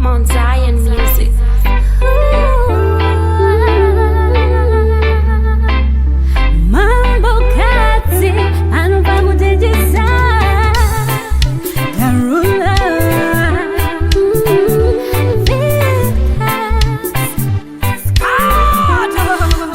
Mount Zion Music. Mambo kati anova mutejisa Darula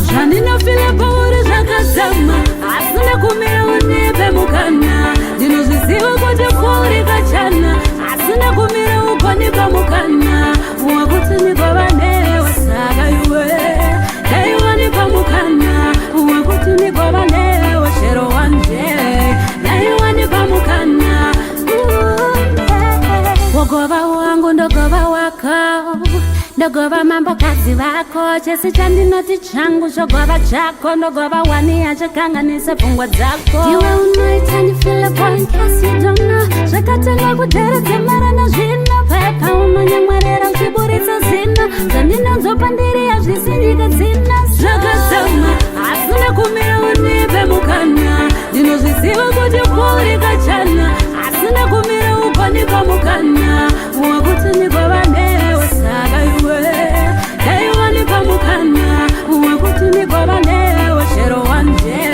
Janina fila bora jakazama Asuna kumira unipe mukana Dinuzisiwa kote kuri kachana Asuna kumira ukonipa mukana Wakuti nikobane wasaga yue Daiwa nipa mukana Wakuti nikobane washero wanje Daiwa nipa mukana Wagoba wangu ndogoba wakao Ndogoba mambo kazi wako Chesi chandi noti changu Shogoba chako Ndogoba wani achakanga nise fungwa zako Diwe unoita ni feel a boy in case you don't know Shakatanga kudere temara na jina Pepa unonyamwarera uchiburitsa zina Zanina nzopandiri ya jisinika zina Shakatama Asuna kumira unipe mukana Dino zisiwa kujipuri kachana Asuna kumira ukonipa mukana Wakuti nikobane wasaga yue Daiwa nipa mukana Wakuti nikobane washero wanje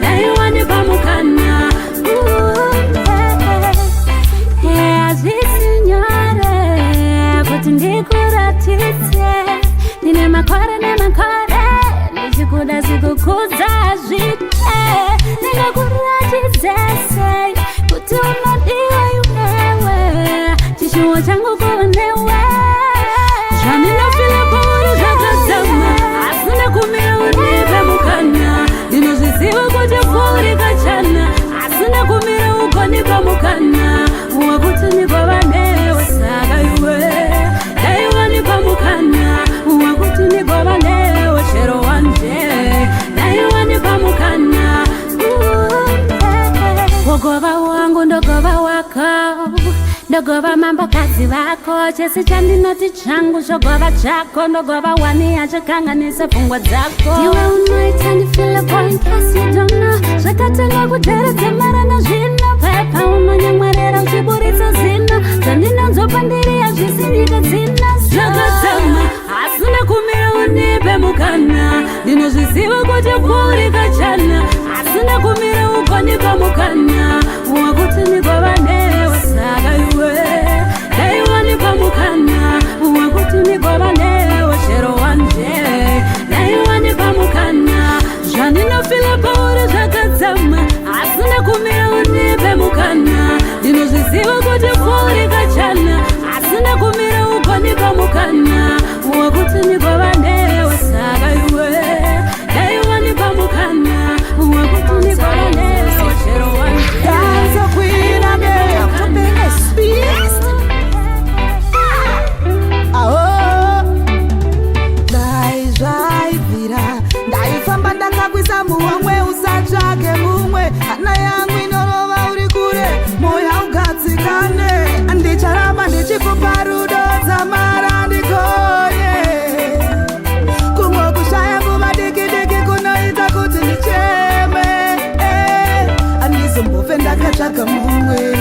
Daiwa nipa mukana Signore, kuti ndikuratidze Ndine makore nemakore Ndichikuda zikukuza zvite Ndingakuratidze sei Kuti unodiwa yunewe Chishuwo changu kuonewe Zvaninofila pauri zvakadzama Asina kumira unipe mukana Ndinozviziva kuti kuri kachana Asina kumira ukonipa mukana Wakuti nikobane wasaga yue Daiwa nipa mukana Wakuti nikobane washero wanje Daiwa nipa mukana Wagoba wangu ndogoba wakao Ndogoba mambo kazi wako Chesi chandi noti changu Shogoba chako Ndogoba wani achakanga nise fungwa zako Diwe unoita ni feel a boy in case you don't know Shakatanga kudere temara na jina Pepa unonyamwarera uchiburitsa zina Zanina nzopandiri ya jisinika zina Shakatama Asuna kumira unipe mukana Dino zisiwa kuti kuri kachana Asuna kumira ukonipa mukana Wakuti nikobane wasaga yue Daiwa nipa mukana Wakuti nikobane washero wanje Daiwa nipa mukana Janina fila pauri zvakadzama Asuna kumira unipe mukana Dinozviziva kuti kuri kachana Asuna kumira ukonipa mukana Wakuti nikobane wasaga yue Daiwa nipa mukana Wakuti nikobane washero wanje There's a queen of me to be a beast. Ndaizvaivira ndaifamba ndakakwisa muwamwe usatsvake mumwe hana yangu inorova uri kure moyo ugadzikane ndicharamba ndichikupa rudo dzamara ndigonye kumwe kushaya kuvadikidiki kunoita kuti ndicheme andizombofe ndakatsvaka mumwe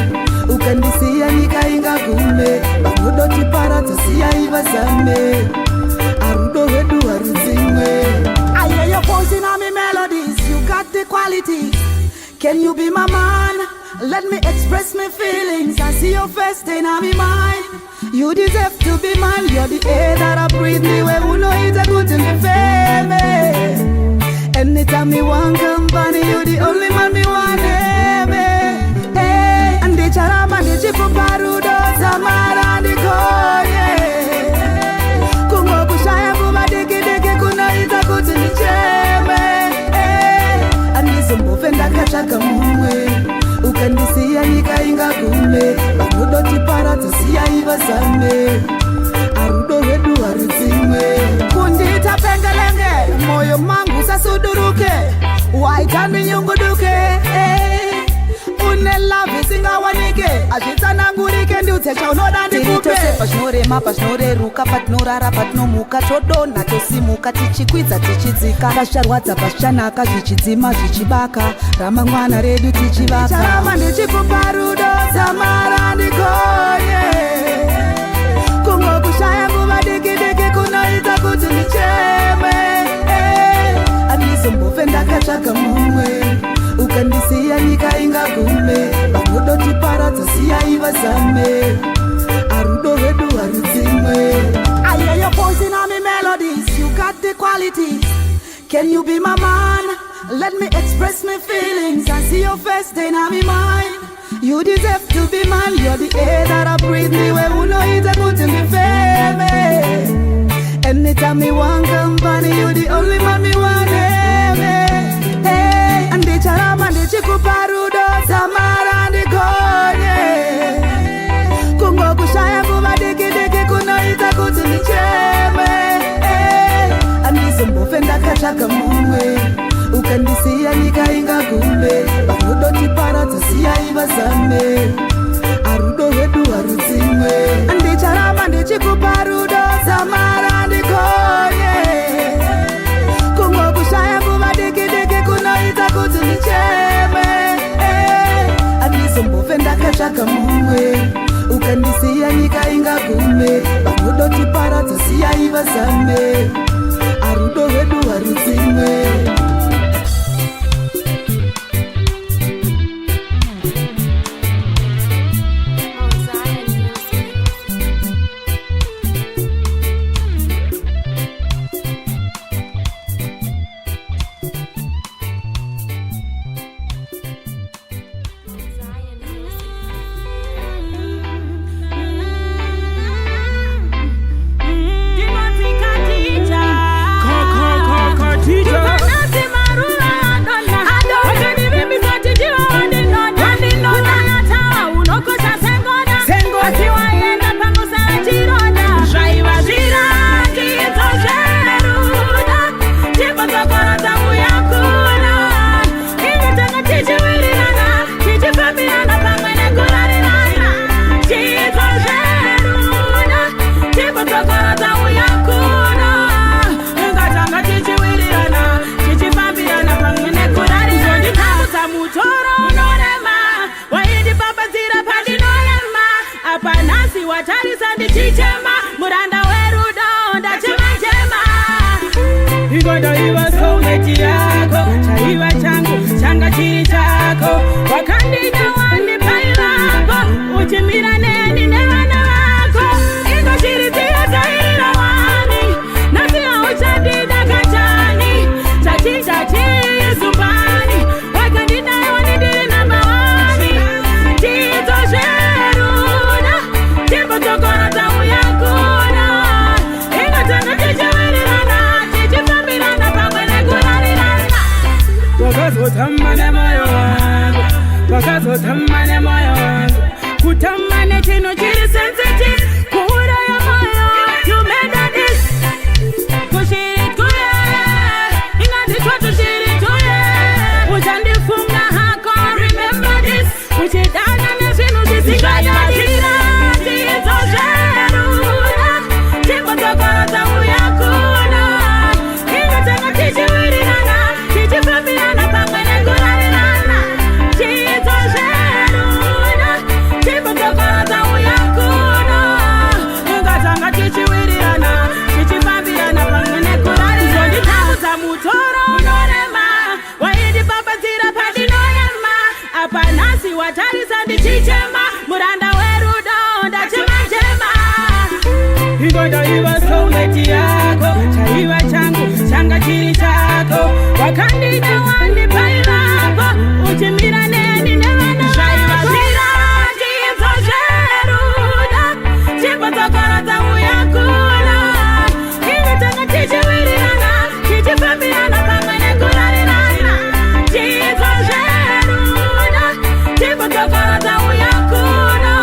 ukandisiya nyika ingagume vanodotipara siya ivazame arudo rwedu harudzimwe I hear your voice in my melodies you got the qualities can you be my man let me express my feelings I see your face in my mind you deserve to be mine you're the air that I breathe niwe unoita kuti ndifeme anytime me want company you're the only man me want hey andicharamba ndichikupa rudo dzamara ndigonye kumwe kushaya kuvadikidiki kunoita kuti ndicheme andizombofe ndakatsvaka mumwe ukandisiya nyika ingagume vanodotipara siya ivazame arudo rwedu harudzimwe kundiita pengelenge moyo mangu usasuduruke waita ndinyunguduke une love isingawanike azvitsanangurike ndiudze chaunoda ndikupe pazvinorema pazvinoreruka patinorara patinomuka todonha tosimuka tichikwidza tichidzika pazvicharwadza pazvichanaka zvichidzima zvichibaka ramangwana redu tichivaka charamba ndichikupa rudo dzamara ndigonye kumwe tasiyayivazame arudo rwedu harudzimwe. I hear your voice in all my melodies, you got the qualities. Can you be my man? Let me express my feelings. I see your face, then I'm in mine. You deserve to be mine. You're the air that I breathe. Me where who know it's a good to be fair. Anytime me want company, you the only man me want. Hey, and the charama, the chikuparudo, Samara and the Konye. Kungo kushaya kuba diki diki kuno it's a good to be cheme. And this mbofenda kachaka mumwe. Ukandisiya nikainga kumbe barudo tipara tasiyayivazame arudo rwedu harudzimwe. Ndicharamba ndichikupa rudo Samara ndikonye kungokushaya kuva diki kunoita kuti ndicheme. Andizombofe ndakatsvaka mumwe ukandisiya nikainga kumbe barudo tipara tasiyayivazame arudo rwedu harudzimwe. Tamane moyo wangu kutamane chino chiri sensitive kuhura ya moyo you made this kushiri tuye inganditwa tushiri tuye uchandifunga hako remember this uchidana nezvinu zvisingayaira tizo zveruda timbotokora tauya kuno ingatanga tichiwirirana tichifambirana pamwe nekurarirana tizo zveruda timbotokora tauya kuno ingatanga tichiwirirana tichifambirana pamwe nekurarirana nditakuza mutoro unorema waindipapadzira pandinoema apa nhasi watarisa ndichichema muranda werudo ndachemachema ingodaiva soulmate yako chaiva changu changa chiri chako wakandida wandipaivapo uchimira neni nevana vaivazvira tizo zveruda timbotokora tauya kuno ingatanga tichiwirirana tichifambirana pamwe nekurarirana tizo zveruda timbotokora tauya kuno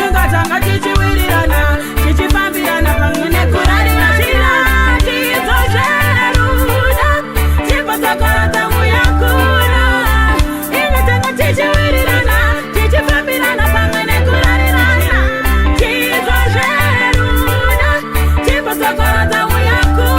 ingatanga tichiwirirana tichifambirana pamwe nekurarirana tizo zveruda timbotokora tauya kuno ingatanga tichiwirirana tichifambirana pamwe nekurarirana tizo zveruda timbotokora tauya kuno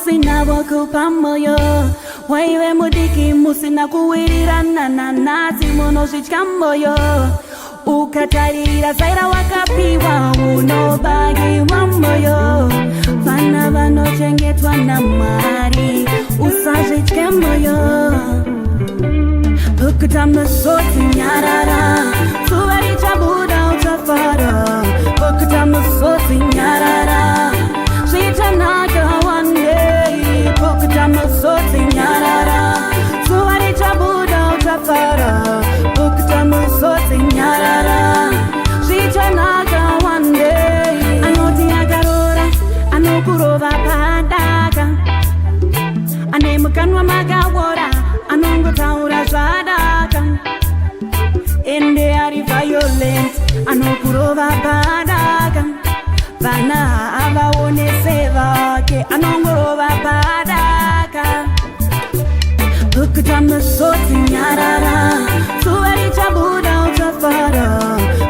busina wakupa moyo waiwe mudiki musina kuwirirana na nasi munoshika moyo ukatarira zaira wakapiwa unobagi wa moyo vana vanochengetwa na Mwari usazvitye moyo Pukuta musoti nyarara zuva richabuda uchafara Pukuta musoti nyarara zvichanaka one day Pukuta musoti nyarara zuva richabuda uchafara Pukuta musoti nyarara zvichanaka one day anoti akarora anokurova padaka ane mukanwa makawora anongotaura zvadaka ende ari violent anokurova padaka vana havaone sevake anongorova padaka Pukuta musoti nyarara zuva richabuda uchafara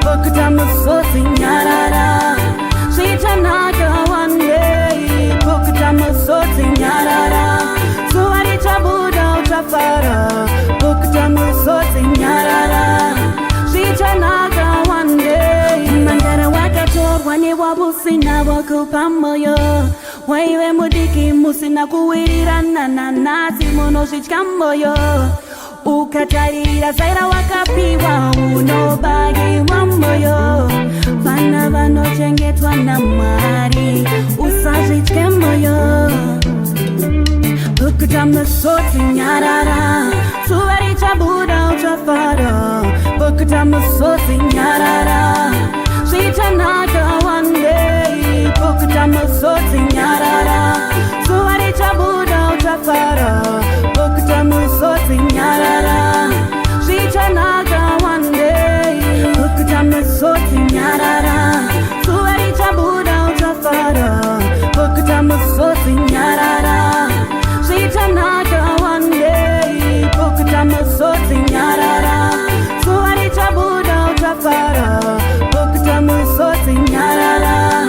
Pukuta musoti nyarara zvichanaka one day Pukuta musoti nyarara zuva richabuda uchafara Pukuta musoti nyarara zvichanaka one day Mangara wakatorwa newabusina wakupa moyo waiwe mudiki musina kuwirirana na nasi munosvitya moyo ukatarira zaira wakapiwa unobagi wa moyo vana vanochengetwa na Mwari usazvitye moyo Pukuta musoti nyarara zuva richabuda uchafara Pukuta musoti nyarara zvichanaka one day Pukuta musoti nyarara zuva richabuda uchafara Pukuta musoti nyarara zvichanaka one day Pukuta musoti nyarara zuva richabuda uchafara Pukuta musoti nyarara zvichanaka one day Pukuta musoti nyarara zuva richabuda uchafara Pukuta musoti nyarara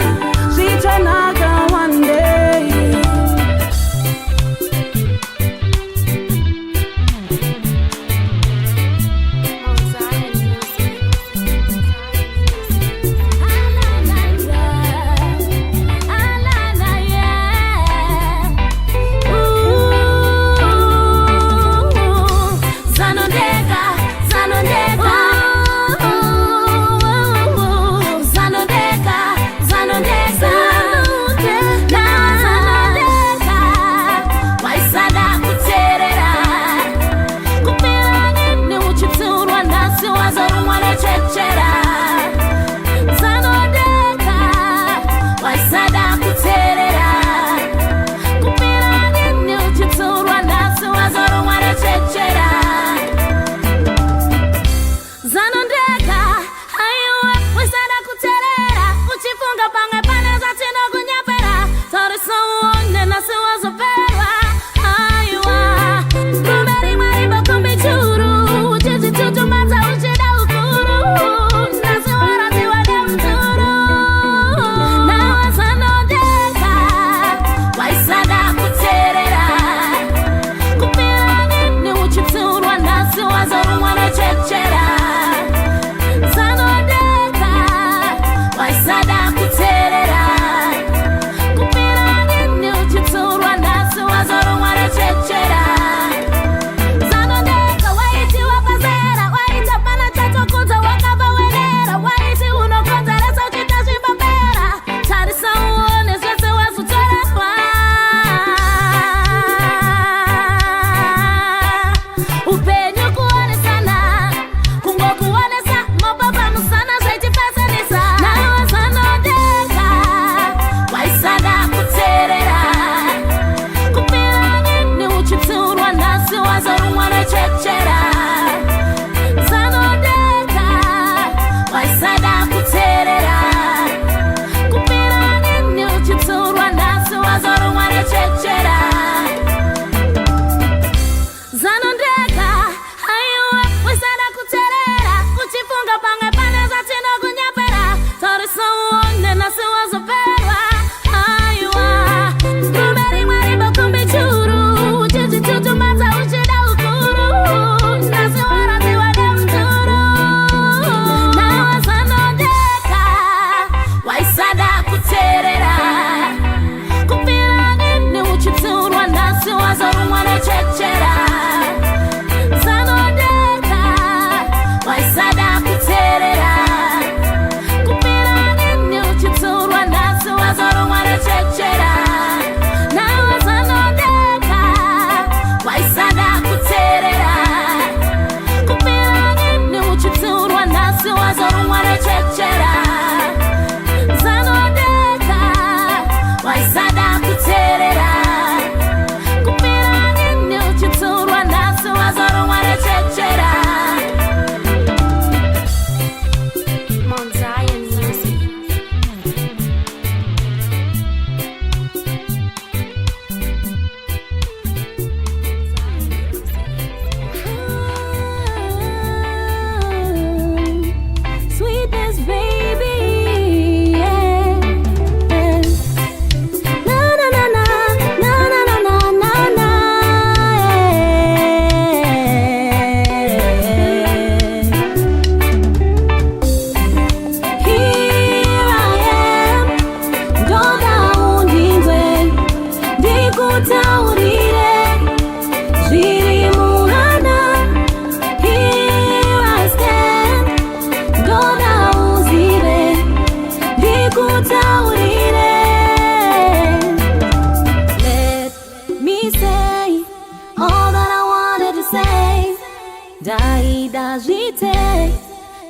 zvichanaka one day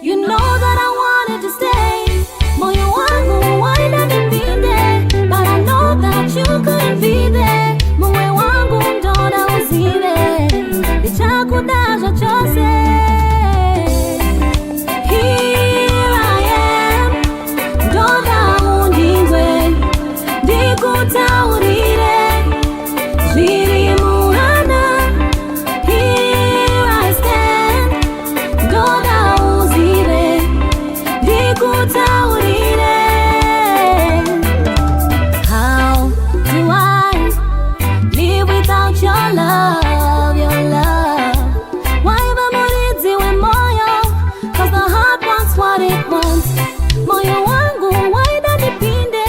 You know that I wanted to stay. Moyo wangu waenda nipinde, but I know that you couldn't be there. Muwe wangu ndona uzile, lichakudazo chose. Here I am, ndona undingwe, ndikutaurire, ziri muhana. Here I stand, ndona uzile, ndikutaurire. How do I live without your love, your love? Why bamurizi we moyo? 'Cause the heart wants what it wants. Moyo wangu waida nipinde,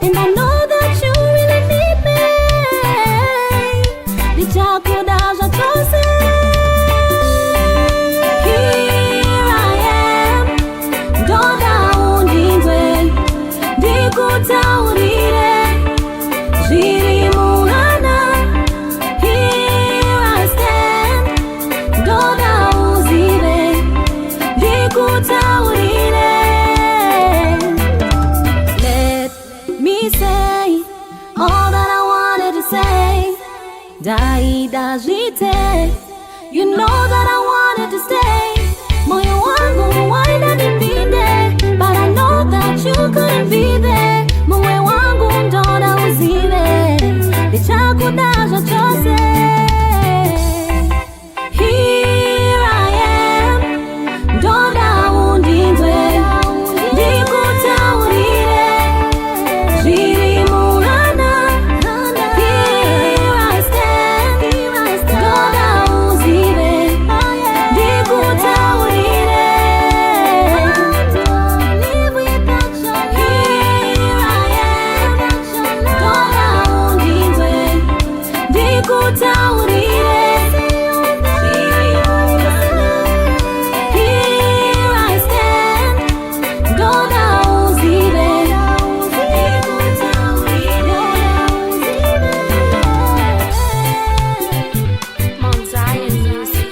and I know that you really need me. Lichakudaza chose. Here I am, ndona undingwe, ndikutaurire, ziri muhana. Here I stand, ndona uzile, ndikutaurire. Let me say all that I wanted to say. Daida jite, you know that I wanted to stay. Moyo wangu waenda nipinde, but I know that you couldn't be there. Muwe wangu ndona uzile, lichakudazo chose. Here I am, ndona undingwe, ndikutaurire, ziri muhana. Here I stand, ndona uzile, ndikutaurire. Here I am, ndona undingwe, ndikutaurire. Here I stand, ndona uzile, Mount Zion Music.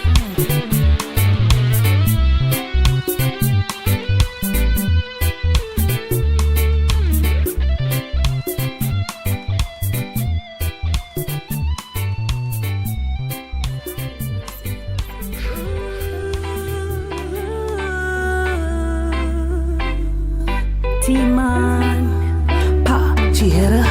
T-Man, Pa Chihera.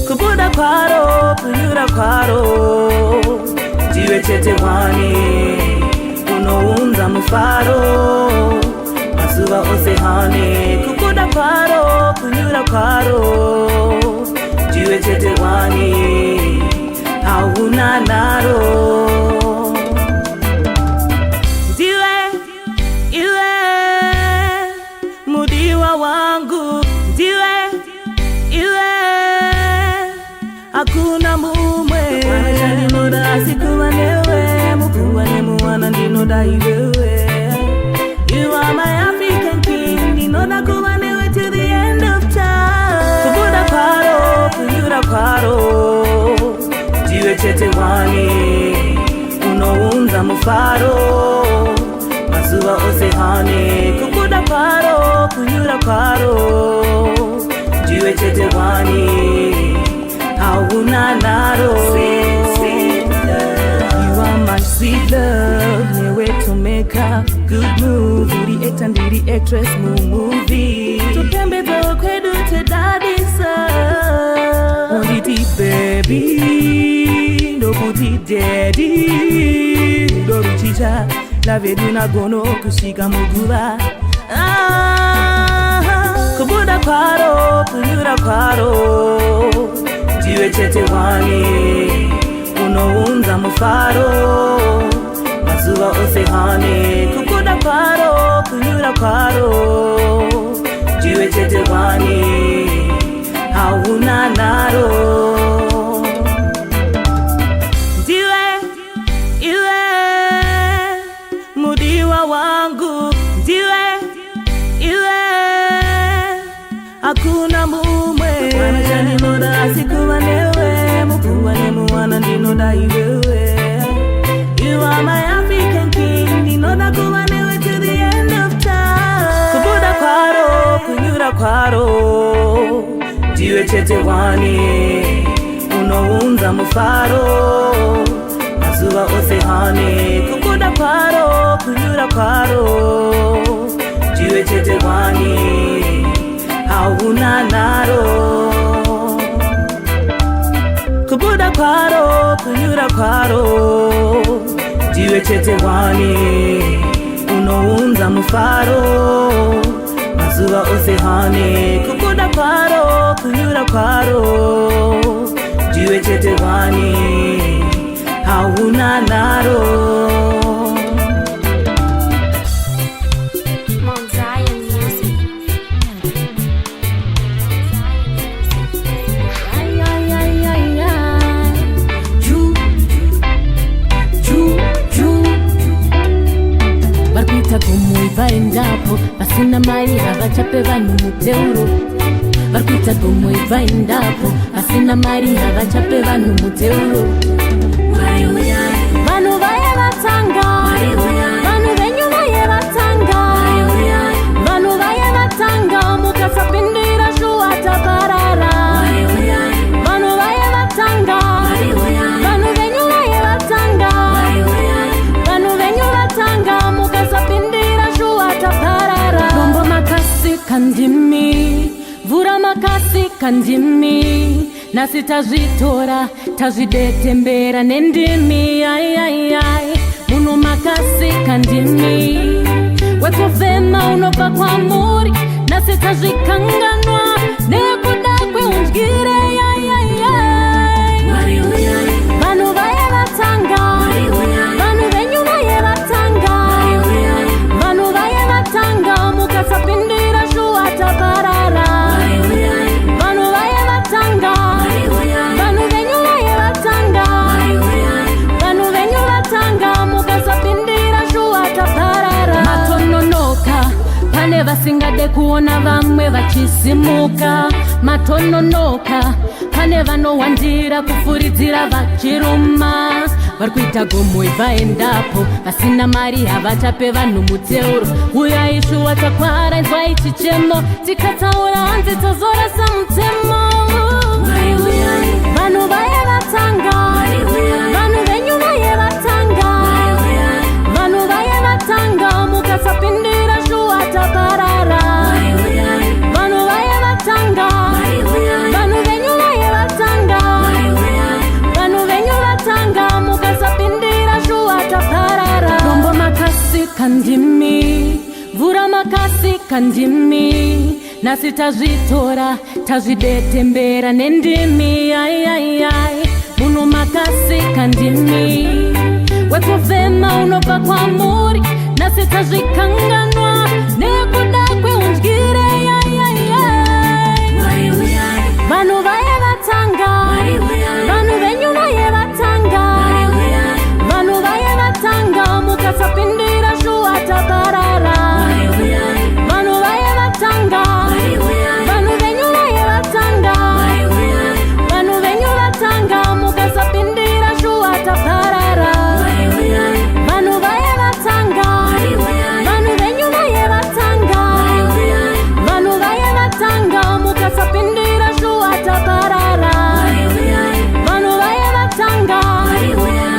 Kubuda kwaro, kunyura kwaro, jiwe chete wani, unounza mufaro, masuva osehane. Kubuda kwaro, kunyura kwaro, jiwe chete wani, hauna naro. Jiwe, iwe, mudiwa wangu. Jiwe, iwe, hakuna mumwe. Mwana ndinoda asikuwa newe, mukuwa nemuwana ndinoda iwewe. You are my African king, ndinoda kuwa newe to the end of time. Kubuda kwaro, kunyura kwaro, jiwe chete wani, unounza mufaro, masuva osehane. Kubuda kwaro, kunyura kwaro, jiwe chete wani, hauna naro. You are my sweet love, newe tumeka good move. Uri actor ndiri actress mu movie, tutembe zo kwedu te daddy sir. Onditi baby, ndokuti daddy, ndoruchicha la veduna gono kushika muguva. Kubuda kwaro, kunyura kwaro, jiwe chete wani, unounza mufaro, masuva osehane. Kubuda kwaro, kunyura kwaro, jiwe chete wani, hauna naro. Jiwe, iwe, mudiwa wangu. Jiwe, iwe, hakuna mumwe maisha ndinoda asikuva newe mukuwa nemuwana ndinoda iwewe. You are my African king, ndinoda kuva newe to the end of time. Kubuda kwaro, kunyura kwaro, ndiwe chete wani unounza mufaro mazuva ose hani. Kubuda kwaro, kunyura kwaro, ndiwe chete wani hauna naro. Kubuda kwaro, kunyura kwaro, ndiwe chete wani unounza mufaro mazuva ose hani. Kubuda kwaro, kunyura kwaro, ndiwe chete wani hauna naro. Vaendapo vasina mari havachape vanhu muteuro. Varikuita gomwe vaendapo vasina mari havachape vanhu muteuro. Vanhu vaye vatanga, vanhu venyu vaye vatanga, vanhu vaye vatanga mukasapindira shuwa taparara. Vanhu vaye vatanga, vanhu venyu vaye vatanga, vanhu venyu vatanga mukasapindira taparara. Gombo makasi kandimi, vura makasi kandimi, nasi tazvitora tazvidetembera nendimi. Ai muno makasi kandimi, wekufema unobva kwamuri, nasi tazvikanganwa nekuda kweundyire. Vanhu vaye vatanga, vanhu venyu vaye vatanga, vanhu vaye vatanga mukasapindira shuwa taparara. Vanhu vaye vatanga, vanhu venyu vaye vatanga, vanhu venyu vatanga mukasapindira shuwa taparara. Matononoka pane vasingade kuona vamwe vachisimuka. Matononoka pane vanowandira kufuridzira vachiruma. Varikuita gomwe vaendapo vasina mari havachape vanhu muteuro. Uyai shuwa takwara, inzwai chichemo, tikataura hanzi tozorasa mutemo. Vanhu vaye vatanga, vanhu venyu vaye vatanga, vanhu vaye vatanga mukasapindira shuwa taparara. Vanhu vaye vatanga, vanhu venyu vaye vatanga, vanhu venyu vatanga mukasapindira shuwa taparara. Gombo makasi kandimi, vura makasi kandimi, nasi tazvitora tazvidetembera nendimi. Ai muno makasi kandimi, wekufema unobva kwamuri, nasi tazvikanganwa nekuda kweundyire. Vanhu vaye vatanga, vanhu venyu vaye vatanga, vanhu vaye vatanga mukasapindira shuwa taparara. Vanhu vaye vatanga, vanhu venyu vaye vatanga, vanhu venyu vatanga mukasapindira shuwa taparara. Vanhu vaye vatanga, vanhu venyu vaye vatanga, vanhu vaye vatanga mukasapindira shuwa taparara. Vanhu vaye vatanga,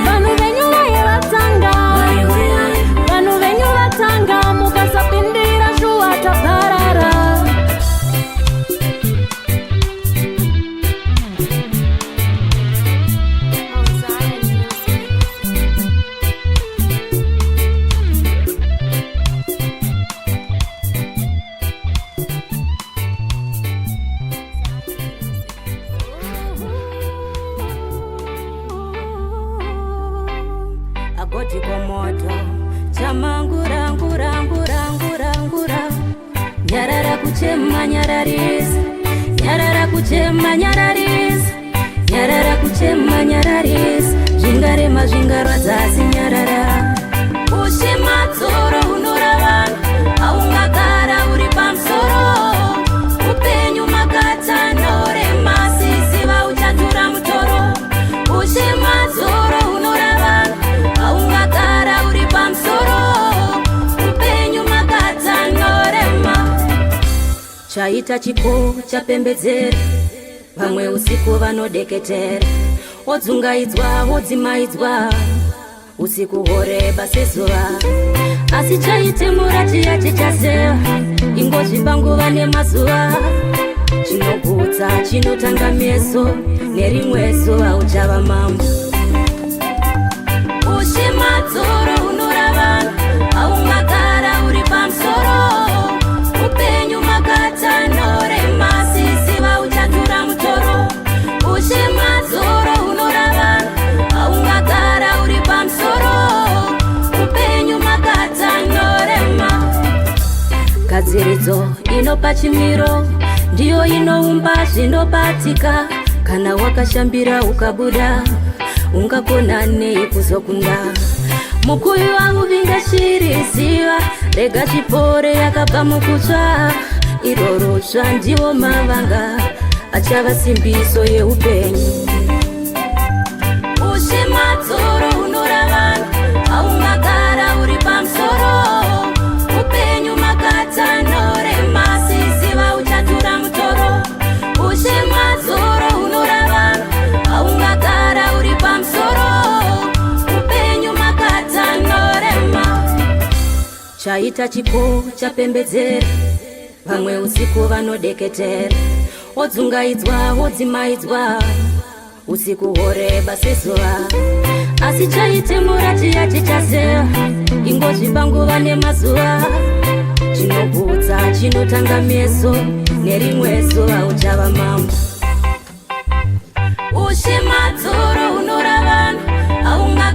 vanhu venyu vaye vatanga, vanhu venyu vatanga mukasapindira shuwa taparara. Agoti kwa moto chamangura ngura ngura ngura ngura. Nyarara kuchema nyararisa, nyarara kuchema nyararisa, nyarara kuchema nyararisa. Zvingarema zvingarwadzasi nyarara. Ushematsoro unoravana, aungagara uri pamusoro. Upenyu chaita chipo chapembedzera, vamwe usiku vanodeketera, wodzungaidzwa wodzimaidzwa, usiku horeba sezuva, asi chaitemura chiya chichazeva, ingozvipa nguva nemazuva, chinogutsa chinotanga meso, nerimwe zuva uchava mambo. Ushimadzoro unoravana, aungagara uri pamusoro, upenyu makatanorema, sisiva uchatura mutoro. Ushimadzoro unoravana, aungagara uri pamusoro, upenyu makatanorema. Gadziridzo inopa chimiro, ndiyo inoumba zvinobatika, kana wakashambira ukabuda, ungakona nei kuzokunda. Mukuyu auvinga shiri ziva, rega chipore yakabva mukutsva, iroro tsva ndiwo mavanga, achava simbiso yeupenyu. Ushimadzoro unoravana, aungagara uri pamusoro, upenyu makatanorema, sisiva uchatura mutoro. Ushimadzoro unoravana, aungagara uri pamusoro, upenyu makatanorema. Chaita chipo chapembedzera, vamwe usiku vanodeketera, wodzungaidzwa wodzimaidzwa, usiku horeba sezuva, asi chaitemura chiya chichazeva, ingozvipa nguva nemazuva, chinogutsa chinotanga meso, nerimwe zuva uchava mambo. Ushimadzoro unoravana, aunga